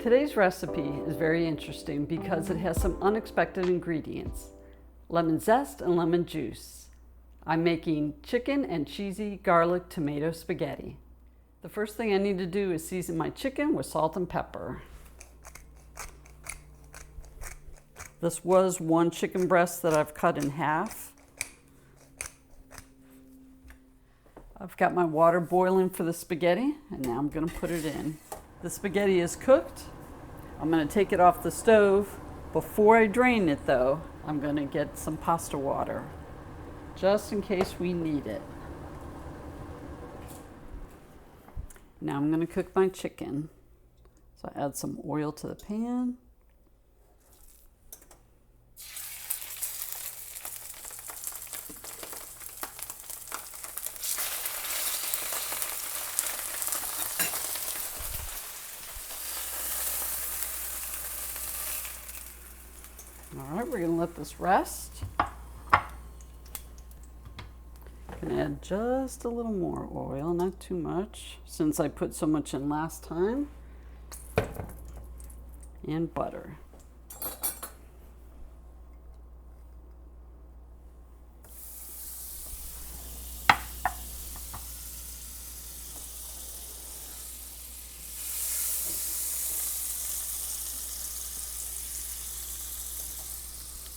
Today's recipe is very interesting because it has some unexpected ingredients: lemon zest and lemon juice. I'm making chicken and cheesy garlic tomato spaghetti. The first thing I need to do is season my chicken with salt and pepper. This was one chicken breast that I've cut in half. I've got my water boiling for the spaghetti, and now I'm going to put it in. The spaghetti is cooked. I'm going to take it off the stove. Before I drain it though, I'm going to get some pasta water, just in case we need it. Now I'm going to cook my chicken. So I add some oil to the pan. All right, we're going to let this rest. Going to add just a little more oil, not too much, since I put so much in last time. And butter.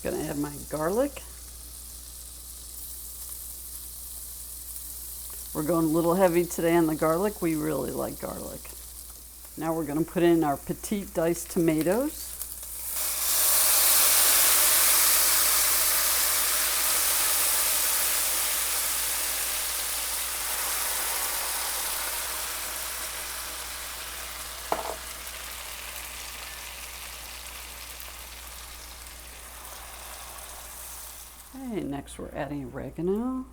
Gonna add my garlic. We're going a little heavy today on the garlic. We really like garlic. Now we're gonna put in our petite diced tomatoes. Okay, next we're adding oregano,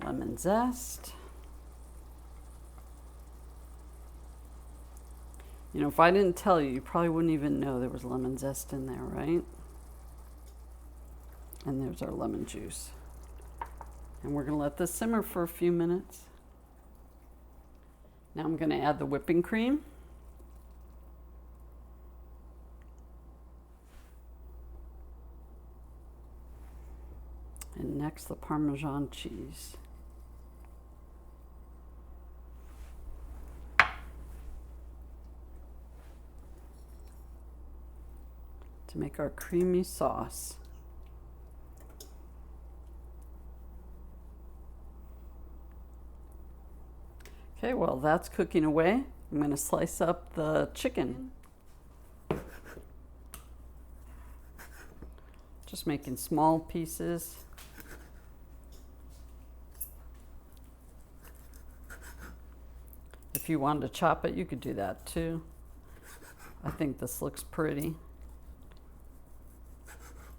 lemon zest. You know, if I didn't tell you, you probably wouldn't even know there was lemon zest in there, right? And there's our lemon juice. And we're gonna let this simmer for a few minutes. Now I'm gonna add the whipping cream. And next, the Parmesan cheese. To make our creamy sauce. Okay, while that's cooking away, I'm going to slice up the chicken. Just making small pieces. If you wanted to chop it, you could do that too. I think this looks pretty.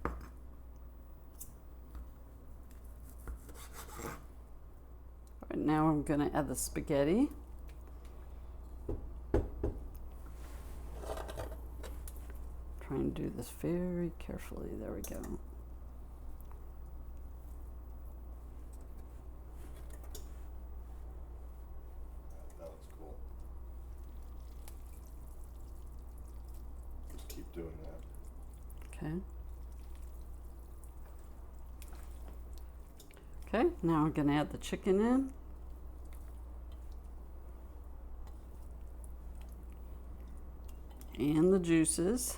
All right, now I'm going to add the spaghetti. Try and do this very carefully. There we go. Keep doing that. Okay. Okay, now we're going to add the chicken in. And the juices.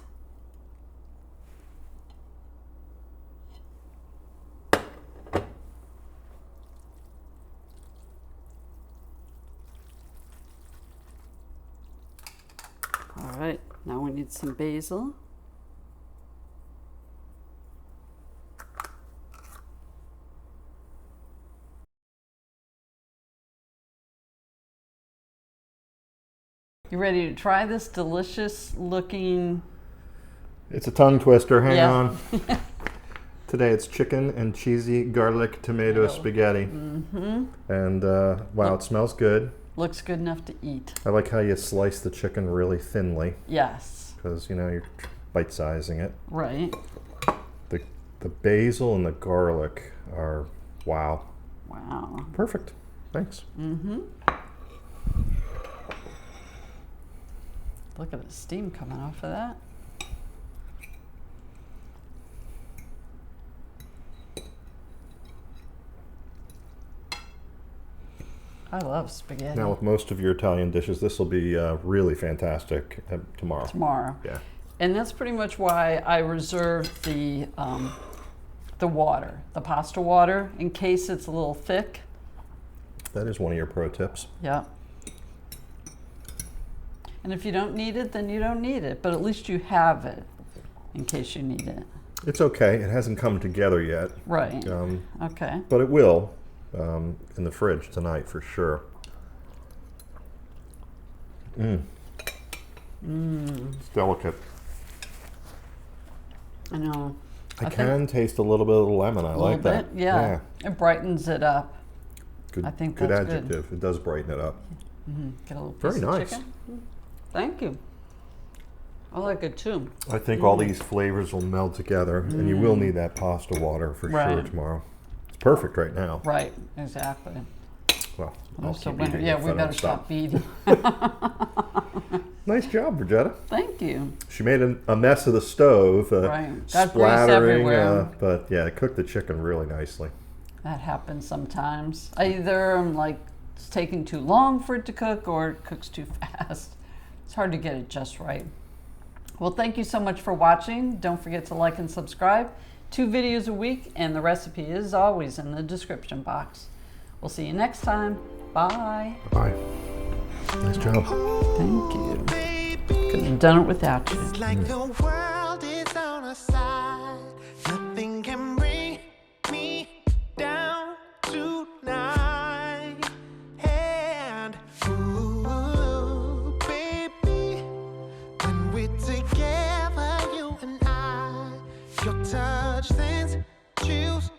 All right, now we need some basil. You ready to try this delicious looking? It's a tongue twister, hang Yeah. on. Today it's chicken and cheesy garlic tomato spaghetti. Mm-hmm. And wow, it smells good. Looks good enough to eat. I like how you slice the chicken really thinly. Yes. Because, you know, you're bite-sizing it. Right. The basil and the garlic are, wow. Wow. Perfect. Thanks. Mm-hmm. Look at the steam coming off of that. I love spaghetti. Now, with most of your Italian dishes, this will be really fantastic tomorrow. Tomorrow. Yeah. And that's pretty much why I reserved the water, the pasta water, in case it's a little thick. That is one of your pro tips. Yeah. And if you don't need it, then you don't need it. But at least you have it in case you need it. It's okay. It hasn't come together yet. Right. Okay. But it will in the fridge tonight for sure. It's delicate. I know. I can taste a little bit of the lemon. I like that. Yeah. It brightens it up. Good, I think good that's adjective. good. It does brighten it up. Get a little piece Very of nice. chicken. Thank you. I like it too. I think all these flavors will meld together, and you will need that pasta water for sure Right. tomorrow. It's perfect right now. Right, exactly. Well, I'll So keep when, eating yeah, if we I better don't stop eating. Nice job, Bridgetta. Thank you. She made a mess of the stove, Right. Got grease splattering, everywhere. but yeah, it cooked the chicken really nicely. That happens sometimes. I either am like it's taking too long for it to cook or it cooks too fast. It's hard to get it just right. Well, thank you so much for watching. Don't forget to like and subscribe. 2 videos a week, and the recipe is always in the description box. We'll see you next time. Bye. Bye. Nice job. Thank you. Couldn't have done it without you. It's like the world is on our side. Nothing can bring me down tonight. And ooh, baby, when we're together, you and I, your touch sends chills